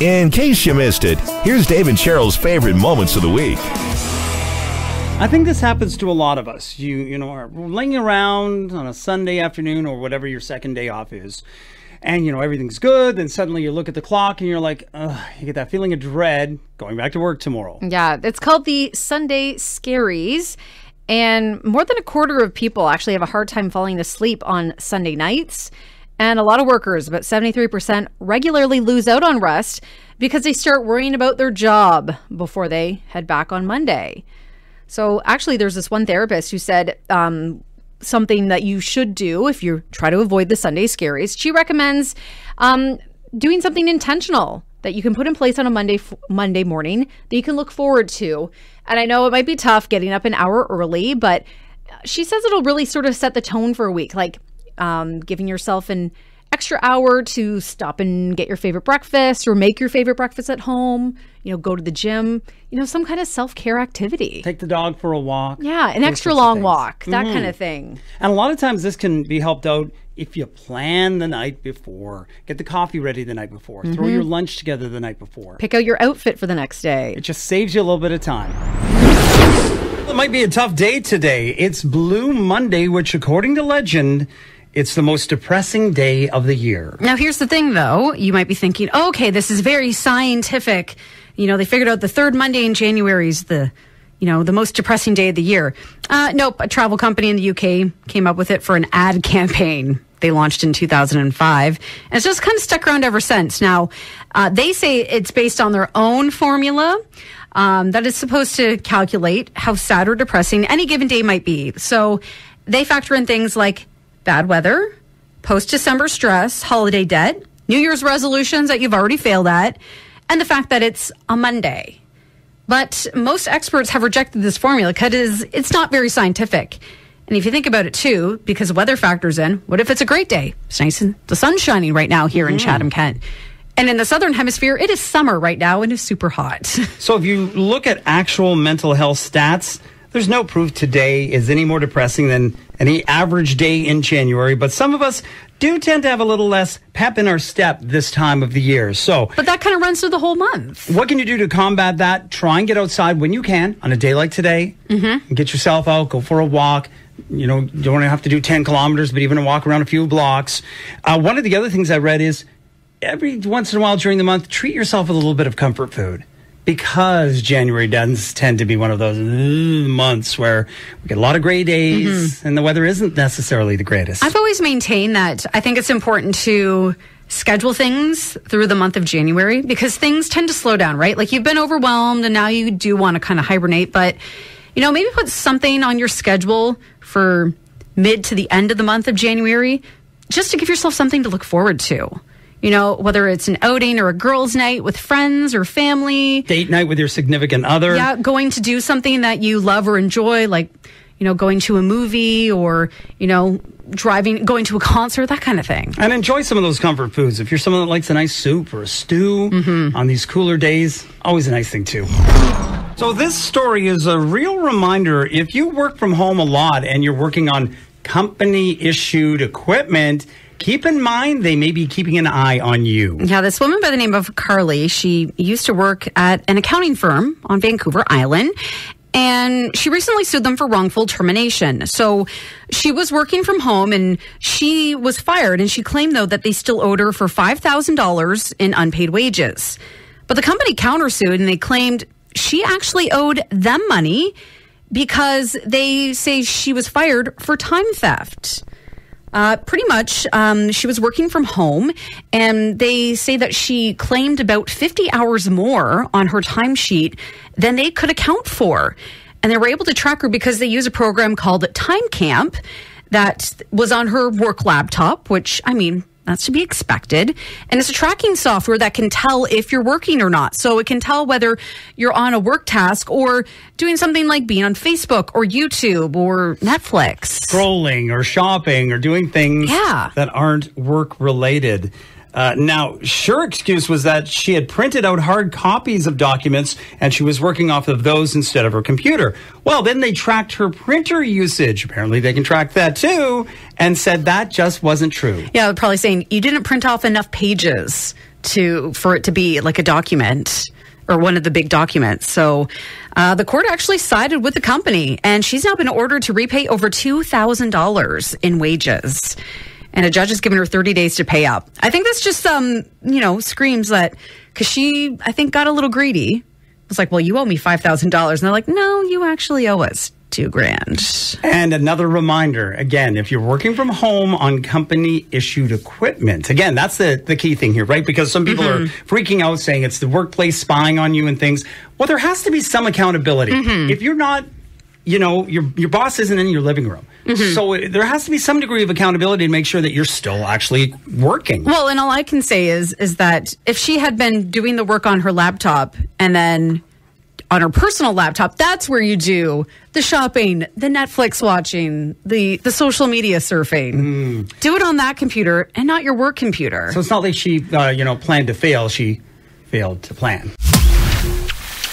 In case you missed it, here's Dave and Cheryl's favorite moments of the week. I think this happens to a lot of us. You know, are laying around on a Sunday afternoon or whatever your second day off is, and everything's good. Then suddenly you look at the clock and you're like, ugh, you get that feeling of dread going back to work tomorrow. Yeah, it's called the Sunday scaries, and more than a quarter of people actually have a hard time falling asleep on Sunday nights. And a lot of workers, about 73%, regularly lose out on rest because they start worrying about their job before they head back on Monday. So actually, there's this one therapist who said something that you should do if you try to avoid the Sunday scaries. She recommends doing something intentional that you can put in place on a Monday morning that you can look forward to. And I know it might be tough getting up an hour early, but she says it'll really sort of set the tone for a week, like giving yourself an extra hour to stop and get your favorite breakfast or make your favorite breakfast at home, go to the gym, some kind of self-care activity. Take the dog for a walk. Yeah, an extra long walk, that kind of thing. And a lot of times this can be helped out if you plan the night before, get the coffee ready the night before, throw your lunch together the night before. Pick out your outfit for the next day. It just saves you a little bit of time. It might be a tough day today. It's Blue Monday, which according to legend, it's the most depressing day of the year. Now, here's the thing, though. You might be thinking, okay, this is very scientific. They figured out the third Monday in January is the most depressing day of the year. Nope. A travel company in the UK came up with it for an ad campaign they launched in 2005. And it's just kind of stuck around ever since. Now, they say it's based on their own formula that is supposed to calculate how sad or depressing any given day might be. So they factor in things like bad weather, post-December stress, holiday debt, New Year's resolutions that you've already failed at, and the fact that it's a Monday. But most experts have rejected this formula because it's not very scientific. And if you think about it, too, because weather factors in, what if it's a great day? It's nice and the sun's shining right now here in Chatham-Kent. And in the Southern Hemisphere, it is summer right now and it's super hot. So if you look at actual mental health stats, there's no proof today is any more depressing than any average day in January, but some of us do tend to have a little less pep in our step this time of the year. But that kind of runs through the whole month. What can you do to combat that? Try and get outside when you can on a day like today. Get yourself out, go for a walk. You don't have to do 10 kilometers, but even a walk around a few blocks. One of the other things I read is every once in a while during the month, treat yourself with a little bit of comfort food. Because January does tend to be one of those months where we get a lot of gray days and the weather isn't necessarily the greatest. I've always maintained that I think it's important to schedule things through the month of January because things tend to slow down, right? Like you've been overwhelmed and now you do want to kind of hibernate, but maybe put something on your schedule for mid to the end of the month of January just to give yourself something to look forward to. Whether it's an outing or a girls' night with friends or family. Date night with your significant other. Yeah, going to do something that you love or enjoy, like, going to a movie or, going to a concert, that kind of thing. And enjoy some of those comfort foods. If you're someone that likes a nice soup or a stew on these cooler days, always a nice thing, too. So this story is a real reminder. If you work from home a lot and you're working on company-issued equipment, keep in mind they may be keeping an eye on you. Yeah, this woman by the name of Carly, she used to work at an accounting firm on Vancouver Island, and she recently sued them for wrongful termination. So she was working from home, and she was fired, and she claimed, though, that they still owed her for $5,000 in unpaid wages. But the company countersued, and they claimed she actually owed them money because they say she was fired for time theft. Pretty much, she was working from home, and they say that she claimed about 50 hours more on her timesheet than they could account for. And they were able to track her because they use a program called Time Camp that was on her work laptop, which, that's to be expected. And it's a tracking software that can tell if you're working or not. So it can tell whether you're on a work task or doing something like being on Facebook or YouTube or Netflix. Scrolling or shopping or doing things that aren't work related. Now, her excuse was that she had printed out hard copies of documents and she was working off of those instead of her computer. Well, then they tracked her printer usage. Apparently they can track that too, and said that just wasn't true. Yeah, they're probably saying you didn't print off enough pages for it to be like a document or one of the big documents. So the court actually sided with the company, and she's now been ordered to repay over $2,000 in wages. And a judge has given her 30 days to pay up. I think that's just screams that, because she, I think, got a little greedy. It's like, well, you owe me $5,000. And they're like, no, you actually owe us $2,000. And another reminder, again, if you're working from home on company issued equipment, again, that's the key thing here, right? Because some people are freaking out saying it's the workplace spying on you and things. Well, there has to be some accountability. If you're not, your boss isn't in your living room. So there has to be some degree of accountability to make sure that you're still actually working. Well, and all I can say is that if she had been doing the work on her laptop and then on her personal laptop, that's where you do the shopping, the Netflix watching, the social media surfing. Do it on that computer and not your work computer. So it's not like she, planned to fail. She failed to plan.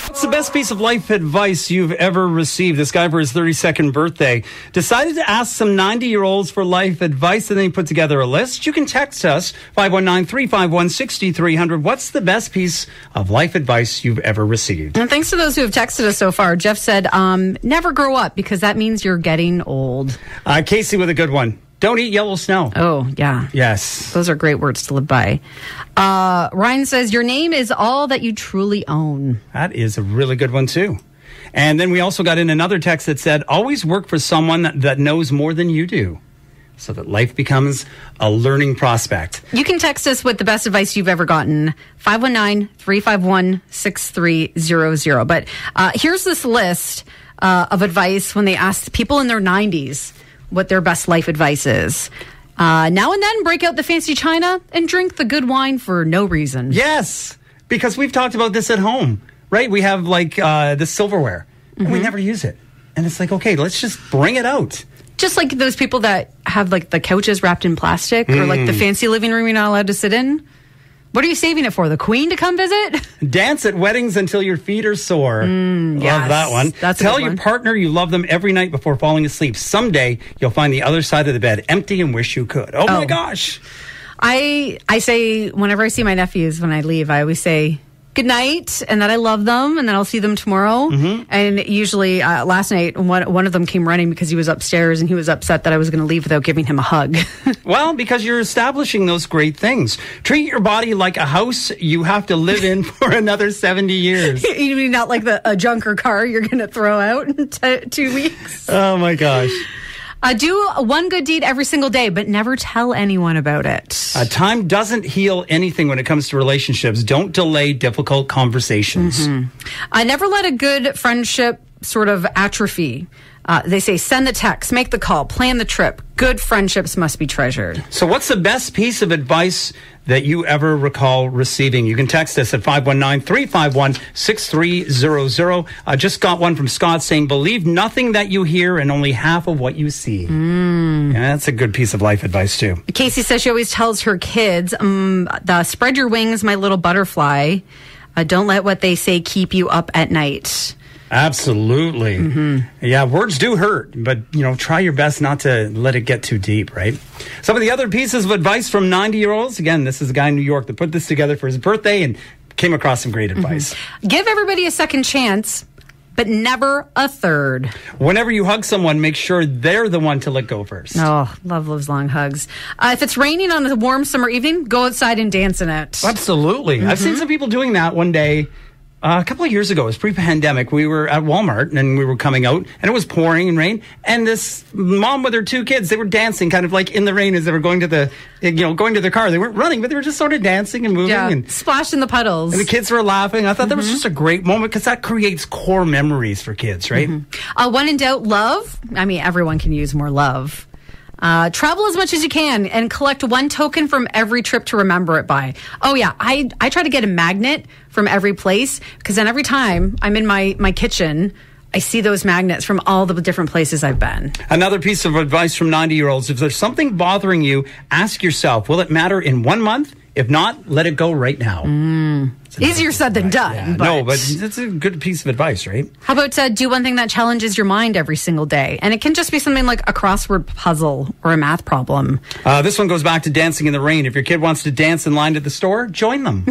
What's the best piece of life advice you've ever received? This guy, for his 32nd birthday, decided to ask some 90-year-olds for life advice, and then he put together a list. You can text us, 519-351-6300. What's the best piece of life advice you've ever received? And thanks to those who have texted us so far. Jeff said, never grow up, because that means you're getting old. Casey with a good one. Don't eat yellow snow. Oh, yeah. Yes. Those are great words to live by. Ryan says, your name is all that you truly own. That is a really good one, too. And then we also got in another text that said, always work for someone that knows more than you do, so that life becomes a learning prospect. You can text us with the best advice you've ever gotten, 519-351-6300. But here's this list of advice when they asked people in their 90s what their best life advice is. Now and then, break out the fancy china and drink the good wine for no reason. Yes, because we've talked about this at home, right? We have the silverware, and we never use it. And it's like, okay, let's just bring it out. Just like those people that have the couches wrapped in plastic or the fancy living room you're not allowed to sit in. What are you saving it for? The Queen to come visit? Dance at weddings until your feet are sore. Yes, love that one. Tell your partner you love them every night before falling asleep. Someday you'll find the other side of the bed empty and wish you could. Oh my gosh. I say, whenever I see my nephews when I leave, I always say good night and that I love them and that I'll see them tomorrow. And usually last night, one of them came running because he was upstairs and he was upset that I was going to leave without giving him a hug. Well, because you're establishing those great things. Treat your body like a house you have to live in for another 70 years. You mean not like a junker car you're going to throw out in 2 weeks? Oh my gosh. Do one good deed every single day, but never tell anyone about it. Time doesn't heal anything when it comes to relationships. Don't delay difficult conversations. I never let a good friendship sort of atrophy. They say send the text, make the call, plan the trip. Good friendships must be treasured. So what's the best piece of advice that you ever recall receiving? You can text us at 519-351-6300. I just got one from Scott saying, believe nothing that you hear and only half of what you see. Yeah, that's a good piece of life advice, too. Casey says she always tells her kids, spread your wings, my little butterfly. Don't let what they say keep you up at night. Absolutely. Yeah, words do hurt, but, try your best not to let it get too deep, right? Some of the other pieces of advice from 90-year-olds. Again, this is a guy in New York that put this together for his birthday and came across some great advice. Give everybody a second chance, but never a third. Whenever you hug someone, make sure they're the one to let go first. Oh, love those long hugs. If it's raining on a warm summer evening, go outside and dance in it. Absolutely. I've seen some people doing that one day. A couple of years ago, it was pre-pandemic, we were at Walmart and we were coming out and it was pouring and rain. And this mom with her 2 kids, they were dancing kind of like in the rain as they were going to their car. They weren't running, but they were just sort of dancing and moving. And splash in the puddles. And the kids were laughing. I thought that was just a great moment because that creates core memories for kids, right? When in doubt, love. I mean, everyone can use more love. Travel as much as you can and collect one token from every trip to remember it by. Oh, yeah. I try to get a magnet from every place because then every time I'm in my kitchen, I see those magnets from all the different places I've been. Another piece of advice from 90-year-olds, if there's something bothering you, ask yourself, will it matter in 1 month, If not, let it go right now. Easier said than done. Yeah. But No, but it's a good piece of advice, right? how about do one thing that challenges your mind every single day? And it can just be something like a crossword puzzle or a math problem. This one goes back to dancing in the rain. If your kid wants to dance in line at the store, join them.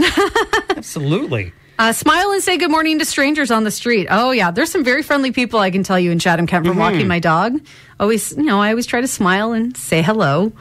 Absolutely. Smile and say good morning to strangers on the street. Oh, yeah. There's some very friendly people, I can tell you, in Chatham-Kent from walking my dog. I always try to smile and say hello.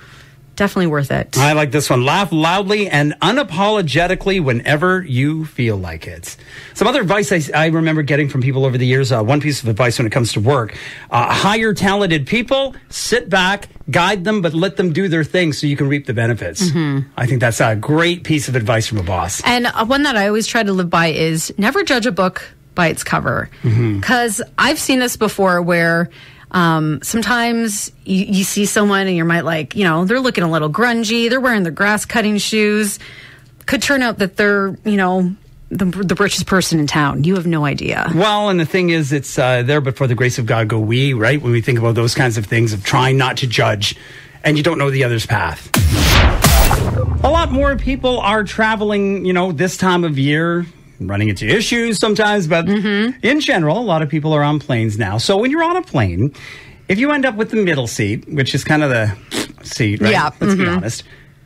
Definitely worth it. I like this one. Laugh loudly and unapologetically whenever you feel like it. Some other advice I remember getting from people over the years, one piece of advice when it comes to work, hire talented people, sit back, guide them, but let them do their thing so you can reap the benefits. I think that's a great piece of advice from a boss. And one that I always try to live by is never judge a book by its cover. Because I've seen this before where sometimes you see someone and you might they're looking a little grungy. They're wearing their grass cutting shoes. Could turn out that they're, the richest person in town. You have no idea. Well, and the thing is, it's there, but for the grace of God go we, right? When we think about those kinds of things of trying not to judge and you don't know the other's path. A lot more people are traveling, this time of year. Running into issues sometimes, but in general, a lot of people are on planes now. So when you're on a plane, if you end up with the middle seat, which is kind of the seat, right? Yeah. Let's be honest.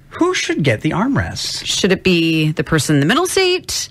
Who should get the armrest? Should it be the person in the middle seat?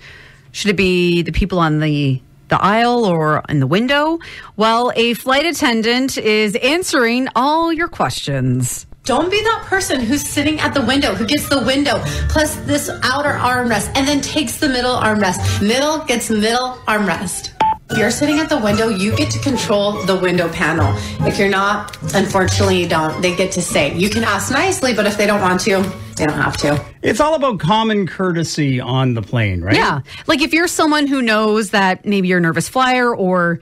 Should it be the people on the aisle or in the window? Well, a flight attendant is answering all your questions. Don't be that person who's sitting at the window, who gets the window plus this outer armrest and then takes the middle armrest. Middle gets middle armrest. If you're sitting at the window, you get to control the window panel. If you're not, unfortunately, you don't. They get to say. You can ask nicely, but if they don't want to, they don't have to. It's all about common courtesy on the plane, right? Yeah. Like if you're someone who knows that maybe you're a nervous flyer or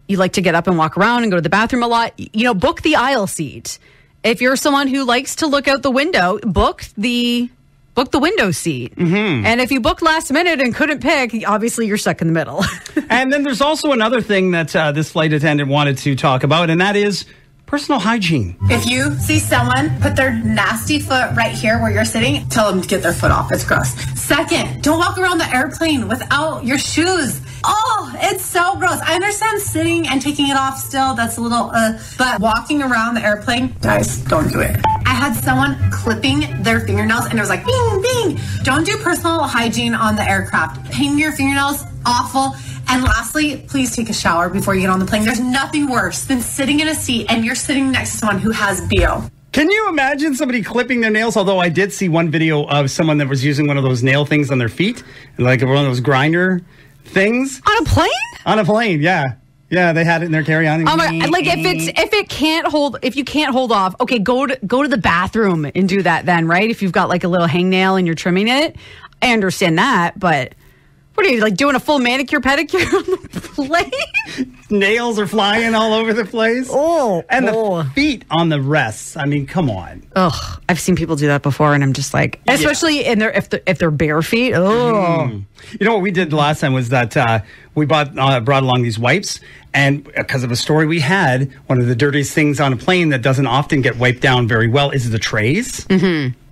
you like to get up and walk around and go to the bathroom a lot, book the aisle seat. If you're someone who likes to look out the window, book the window seat. And if you booked last minute and couldn't pick, obviously you're stuck in the middle. And then there's also another thing that this flight attendant wanted to talk about, and that is personal hygiene. If you see someone put their nasty foot right here where you're sitting, tell them to get their foot off. It's gross. Second, don't walk around the airplane without your shoes. Oh, it's so gross. I understand sitting and taking it off still. That's a little, but walking around the airplane, guys, don't do it. I had someone clipping their fingernails and it was like, bing, bing. Don't do personal hygiene on the aircraft. Painting your fingernails, awful. And lastly, please take a shower before you get on the plane. There's nothing worse than sitting in a seat and you're sitting next to someone who has BO. Can you imagine somebody clipping their nails? Although I did see one video of someone that was using one of those nail things on their feet, like one of those grinder things. On a plane? On a plane, yeah. Yeah, they had it in their carry-on. Oh my! Like if you can't hold off, okay, go to the bathroom and do that then, right? If you've got like a little hangnail and you're trimming it, I understand that, but what are you, like doing a full manicure pedicure on the plane? Nails are flying all over the place. Oh, and the feet on the rests. I mean, come on. Ugh, I've seen people do that before, and I'm just like, especially in their if they're bare feet. Oh, You know what we did the last time was that we brought along these wipes, and because of a story we had, one of the dirtiest things on a plane that doesn't often get wiped down very well is the trays.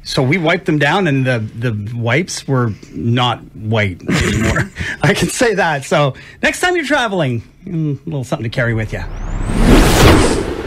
So we wiped them down, and the wipes were not white anymore. I can say that. So next time you're traveling, a little something to carry with you.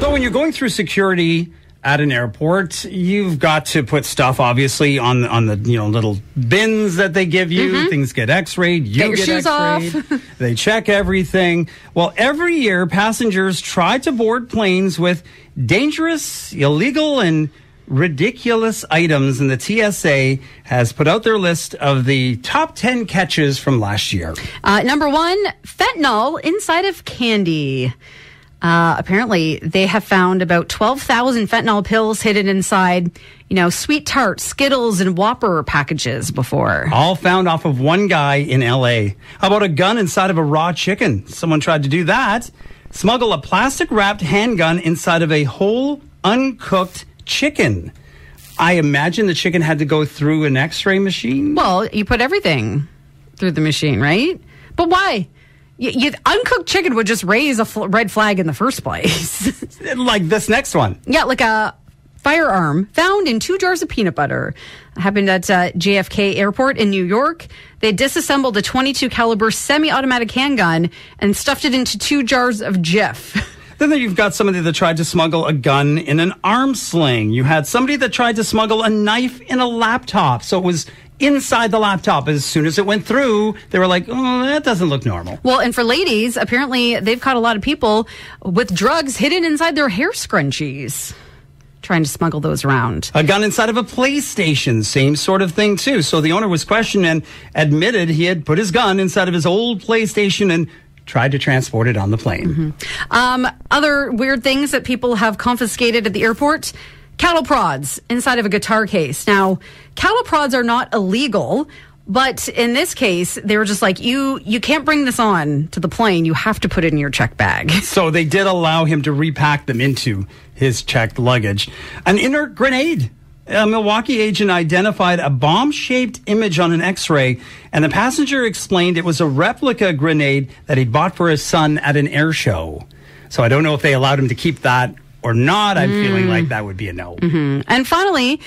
So when you're going through security at an airport, you've got to put stuff obviously on the little bins that they give you. Things get x-rayed. You get your shoes x-rayed. off. They check everything. Well, every year passengers try to board planes with dangerous, illegal, and ridiculous items, and the TSA has put out their list of the top 10 catches from last year. Number 1, fentanyl inside of candy. Apparently, they have found about 12,000 fentanyl pills hidden inside, sweet tarts, Skittles, and Whopper packages before. All found off of one guy in L.A. How about a gun inside of a raw chicken? Someone tried to do that. Smuggle a plastic-wrapped handgun inside of a whole, uncooked chicken. I imagine the chicken had to go through an x-ray machine. Well, you put everything through the machine, right? But why? Uncooked chicken would just raise a red flag in the first place. Like this next one. Yeah, like a firearm found in 2 jars of peanut butter. It happened at JFK Airport in New York. They disassembled a .22 caliber semi-automatic handgun and stuffed it into 2 jars of Jif. Then you've got somebody that tried to smuggle a gun in an arm sling. You had somebody that tried to smuggle a knife in a laptop. So it was inside the laptop. As soon as it went through, they were like, oh, that doesn't look normal. Well, and for ladies, apparently they've caught a lot of people with drugs hidden inside their hair scrunchies, trying to smuggle those around. A gun inside of a PlayStation, same sort of thing too. So the owner was questioned and admitted he had put his gun inside of his old PlayStation and tried to transport it on the plane. Other weird things that people have confiscated at the airport: cattle prods inside of a guitar case. Now, cattle prods are not illegal, but in this case, they were just like, you can't bring this on to the plane. You have to put it in your check bag. So they did allow him to repack them into his checked luggage. An inert grenade. A Milwaukee agent identified a bomb-shaped image on an X-ray, and the passenger explained it was a replica grenade that he bought for his son at an air show. So I don't know if they allowed him to keep that or not. I'm feeling like that would be a no. And finally,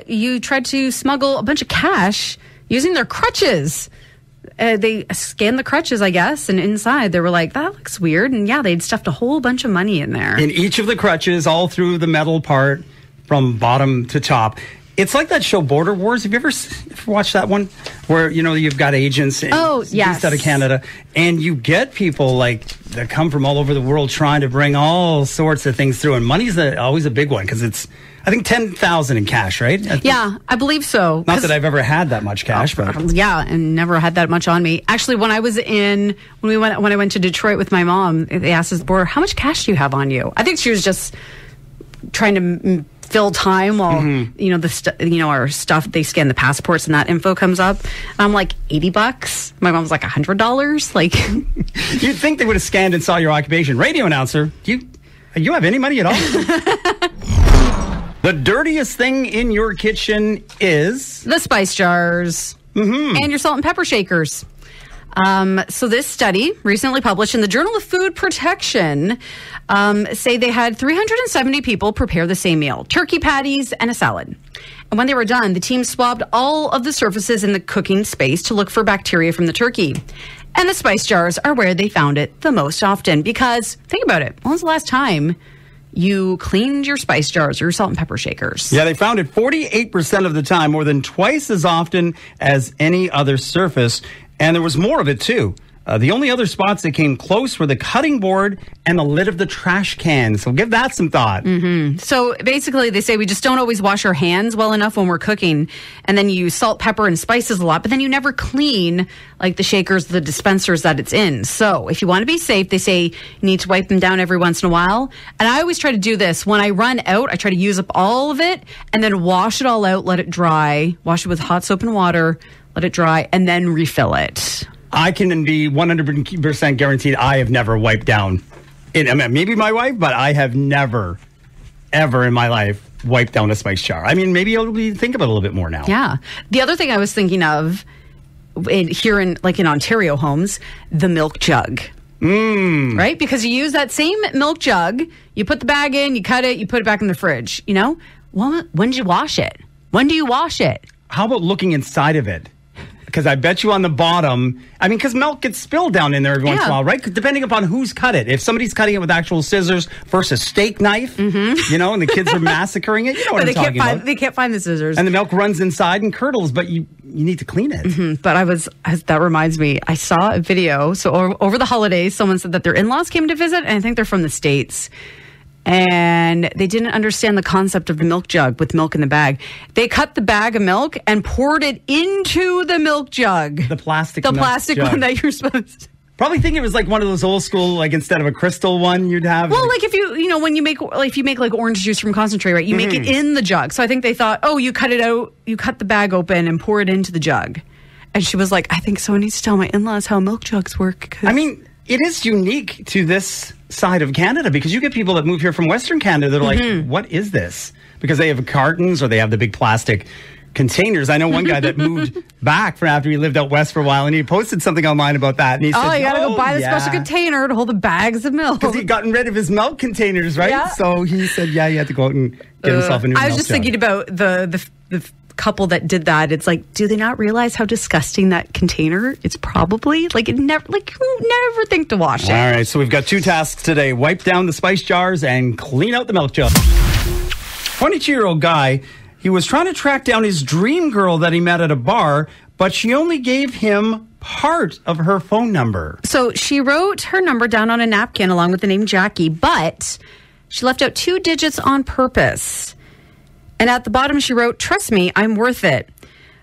you tried to smuggle a bunch of cash using their crutches. They scanned the crutches, I guess, and inside they were like, that looks weird. And yeah, they'd stuffed a whole bunch of money in there. In each of the crutches, all through the metal part, from bottom to top. It's like that show Border Wars. Have you ever watched that one? Where, you've got agents based out of Canada, and you get people like that come from all over the world trying to bring all sorts of things through. And money's always a big one because it's, I think, $10,000 in cash, right? Yeah, I believe so. Not that I've ever had that much cash, but yeah, and never had that much on me. Actually, when I went to Detroit with my mom, they asked us, "Border, how much cash do you have on you?" I think she was just trying to fill time while our stuff, they scan the passports and that info comes up, and I'm like, $80. My mom's like, $100. Like, you'd think they would have scanned and saw your occupation. Radio announcer, do you have any money at all? The dirtiest thing in your kitchen is the spice jars and your salt and pepper shakers. So this study, recently published in the Journal of Food Protection, say they had 370 people prepare the same meal: turkey patties and a salad. And when they were done, the team swabbed all of the surfaces in the cooking space to look for bacteria from the turkey. And the spice jars are where they found it the most often. Because, think about it, when was the last time you cleaned your spice jars or your salt and pepper shakers? Yeah, they found it 48% of the time, more than twice as often as any other surface. And there was more of it, too. The only other spots that came close were the cutting board and the lid of the trash can. So give that some thought. So basically, they say we just don't always wash our hands well enough when we're cooking. And then you use salt, pepper, and spices a lot. But then you never clean, like, the shakers, the dispensers that it's in. So if you want to be safe, they say you need to wipe them down every once in a while. And I always try to do this. When I run out, I try to use up all of it and then wash it all out, let it dry, wash it with hot soap and water, let it dry, and then refill it. I can be 100% guaranteed I have never wiped down. Maybe my wife, but I have never, ever in my life wiped down a spice jar. I mean, maybe I'll think about it a little bit more now. Yeah. The other thing I was thinking of here in Ontario homes, the milk jug. Right? Because you use that same milk jug, you put the bag in, you cut it, you put it back in the fridge. When did you wash it? When do you wash it? How about looking inside of it? Because I bet you on the bottom, because milk gets spilled down in there every once in a while, right? Depending upon who's cut it. If somebody's cutting it with actual scissors versus steak knife, and the kids are massacring it, you know what I'm talking about. They can't find the scissors. And the milk runs inside and curdles, but you need to clean it. But that reminds me, I saw a video. So over the holidays, someone said that their in-laws came to visit, and I think they're from the States. And they didn't understand the concept of the milk jug with milk in the bag. They cut the bag of milk and poured it into the milk jug. The plastic one that you're supposed to. Probably think it was like one of those old school, instead of a crystal one, you'd have. Well, when you make orange juice from concentrate, right? You make it in the jug. So I think they thought, you cut it out, you cut the bag open and pour it into the jug. And she was like, I think someone needs to tell my in-laws how milk jugs work. It is unique to this side of Canada because you get people that move here from Western Canada that are like, what is this? Because they have cartons or they have the big plastic containers. I know one guy that moved back from after he lived out west for a while, and he posted something online about that. And he said, you got to go buy the special container to hold the bags of milk. Because he'd gotten rid of his milk containers, right? Yeah. So he said, he had to go out and get himself a new milk I was just thinking about the couple that did that. It's like, do they not realize how disgusting that container? It's probably who never think to wash it. All right, so we've got 2 tasks today. Wipe down the spice jars and clean out the milk jug. 22-year-old guy, he was trying to track down his dream girl that he met at a bar, but she only gave him part of her phone number. So she wrote her number down on a napkin along with the name Jackie, but she left out 2 digits on purpose. And at the bottom, she wrote, "Trust me, I'm worth it."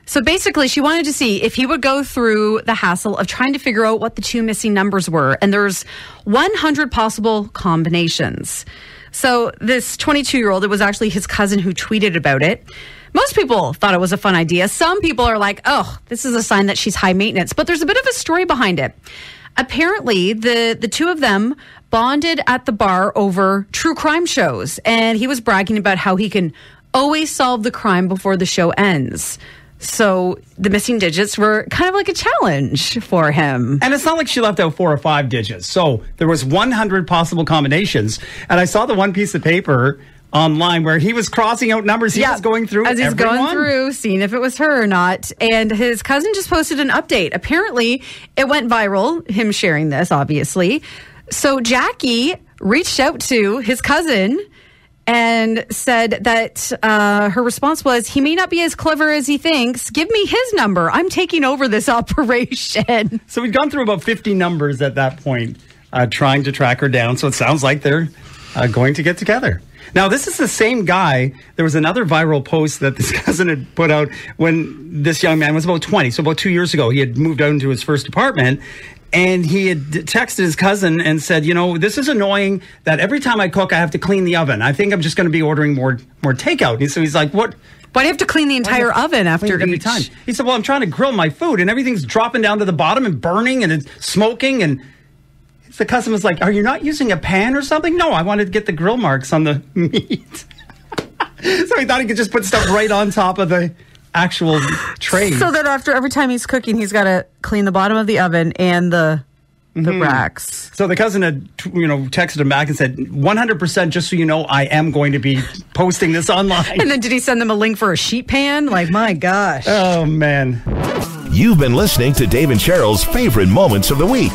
So basically, she wanted to see if he would go through the hassle of trying to figure out what the 2 missing numbers were. And there's 100 possible combinations. So this 22-year-old, it was actually his cousin who tweeted about it. Most people thought it was a fun idea. Some people are like, oh, this is a sign that she's high maintenance. But there's a bit of a story behind it. Apparently, the 2 of them bonded at the bar over true crime shows. And he was bragging about how he can always solve the crime before the show ends. So the missing digits were kind of like a challenge for him. And it's not like she left out 4 or 5 digits. So there was 100 possible combinations. And I saw the one piece of paper online where he was crossing out numbers. He was going through as he's everyone. going through, seeing if it was her or not. And his cousin just posted an update. Apparently, it went viral, him sharing this, obviously. So Jackie reached out to his cousin and said that her response was, "He may not be as clever as he thinks. Give me his number. I'm taking over this operation." So we'd gone through about 50 numbers at that point, trying to track her down. So it sounds like they're going to get together. Now, this is the same guy. There was another viral post that this cousin had put out when this young man was about 20. So about 2 years ago, he had moved out into his first apartment. And he had texted his cousin and said, this is annoying that every time I cook, I have to clean the oven. I think I'm just going to be ordering more takeout. And so he's like, what? Why do you have to clean the entire oven after every each time? He said, well, I'm trying to grill my food and everything's dropping down to the bottom and burning and it's smoking. And the cousin was like, are you not using a pan or something? No, I wanted to get the grill marks on the meat. So he thought he could just put stuff right on top of the actual trays. So that after every time he's cooking, he's got to clean the bottom of the oven and the racks. So the cousin had, texted him back and said, 100%, just so you know, I am going to be posting this online. And then did he send them a link for a sheet pan? Like, my gosh. Oh, man. You've been listening to Dave and Cheryl's Favorite Moments of the Week.